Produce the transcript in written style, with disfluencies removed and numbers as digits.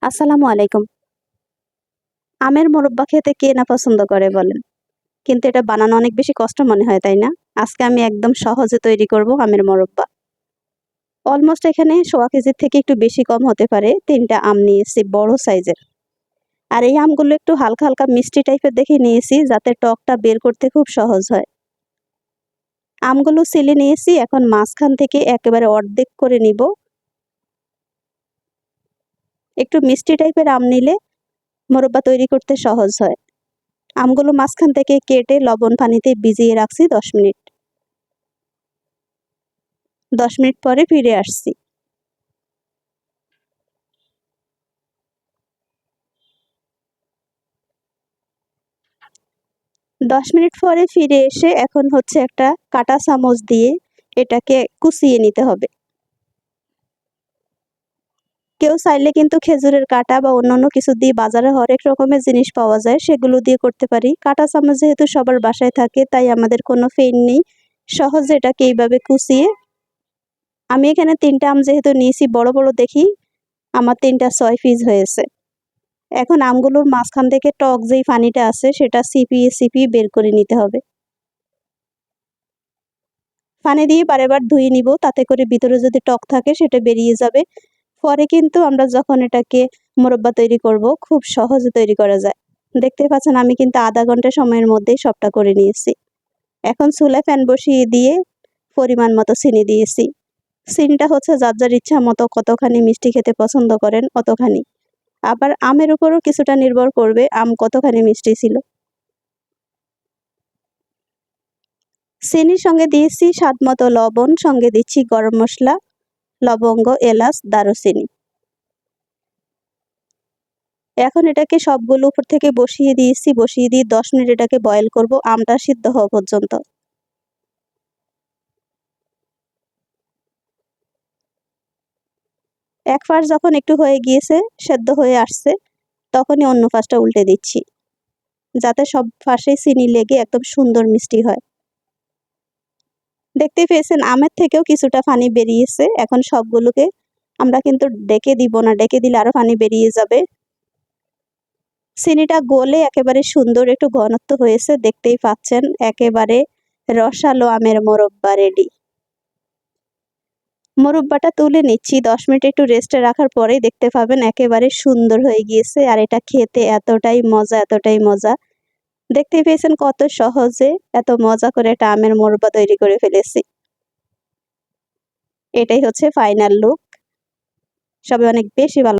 আসসালামু আলাইকুম। আমের মোরব্বা খেতে কে না পছন্দ করে বলেন? কিন্তু এটা বানানো অনেক বেশি কষ্ট মনে হয়, তাই না? আজকে আমি একদম সহজে তৈরি করব আমের মোরব্বা। অলমোস্ট এখানে সোয়া কেজির থেকে একটু বেশি কম হতে পারে। ৩ টা আম নিয়েছি বড় সাইজের। আর এই আমগুলো একটু হালকা, হালকা মিষ্টি টাইপের দেখে নিয়েছি যাতে টকটা বের করতে খুব সহজ হয়। আমগুলো ছিলে নিয়েছি, এখন মাঝখান থেকে একেবারে অর্ধেক করে নিব। একটু মিষ্টি টাইপের আম নিলে মোরব্বা তৈরি করতে সহজ হয়। আমগুলো মাঝখান থেকে কেটে লবণ পানিতে ভিজিয়ে রাখছি ১০ মিনিট। ১০ মিনিট পরে ফিরে আসছি। ১০ মিনিট পরে ফিরে এসে এখন হচ্ছে একটা কাঁটা চামচ দিয়ে এটাকে কুচিয়ে নিতে হবে। কেউ চাইলে কিন্তু খেজুরের কাঁটা বা অন্যান্য কিছু দিয়ে বাজারে হরেক রকমের জিনিস পাওয়া যায়, সেগুলো দিয়ে করতে পারি। কাঁটা চামচ যেহেতু সবার বাসায় থাকে তাই আমাদের কোনো পেইন নেই। সহজে এটাকে এইভাবে কুচিয়ে আমি এখানে ৩ টা আম যেহেতু নিয়েছি বড়, বড় দেখি আমার ৩ টা ৬ পিস হয়েছে। এখন আমগুলোর মাঝখান থেকে টক যেই পানিটা আছে সেটা চিপিয়ে, চিপিয়ে বের করে নিতে হবে। পানি দিয়ে বারেবার ধুয়ে নিব, তাতে করে ভিতরে যদি টক থাকে সেটা বেরিয়ে যাবে। পরে কিন্তু আমরা যখন এটাকে মোরব্বা তৈরি করব খুব সহজে তৈরি করা যায়। দেখতেই পাচ্ছেন আমি কিন্তু আধা ঘন্টা সময়ের মধ্যেই সবটা করে নিয়েছি। এখন চুলায় ফ্যান বসিয়ে দিয়ে পরিমাণ মতো চিনি দিয়েছি। চিনিটা হচ্ছে যার যার ইচ্ছা মতো কতখানি মিষ্টি খেতে পছন্দ করেন অতখানি। আবার আমের উপরও কিছুটা নির্ভর করবে আম কতখানি মিষ্টি ছিল। চিনির সঙ্গে দিয়েছি স্বাদমতো লবণ, সঙ্গে দিচ্ছি গরম মসলা, লবঙ্গ, এলাচ, দারুচিনি। এখন এটাকে সবগুলো উপর থেকে বসিয়ে দিয়েছি, বসিয়ে দিয়ে ১০ মিনিট এটাকে বয়েল করব আমটা সিদ্ধ হওয়া পর্যন্ত। এক পাশ যখন একটু হয়ে গিয়েছে, সেদ্ধ হয়ে আসছে, তখনই অন্য পাশটা উল্টে দিচ্ছি। যাতে সব পাশেই চিনি লেগে একদম সুন্দর মিষ্টি হয়। দেখতেই পেয়েছেন আমের থেকেও কিছুটা পানি বেরিয়েছে। এখন সবগুলোকে আমরা কিন্তু ডেকে দিব না, ডেকে দিলে আরো পানি বেরিয়ে যাবে। চিনিটা গলে একেবারে সুন্দর একটু ঘনত্ব হয়েছে, দেখতেই পাচ্ছেন একেবারে রসালো আমের মোরব্বা রেডি। মোরব্বাটা তুলে নিচ্ছি, ১০ মিনিট একটু রেস্টে রাখার পরেই দেখতে পাবেন একেবারে সুন্দর হয়ে গিয়েছে। আর এটা খেতে এতটাই মজা, এতটাই মজা। দেখতেই পেয়েছেন কত সহজে এত মজা করে একটা আমের মোরব্বা তৈরি করে ফেলেছি। এটাই হচ্ছে ফাইনাল লুক। সবাই অনেক বেশি ভালো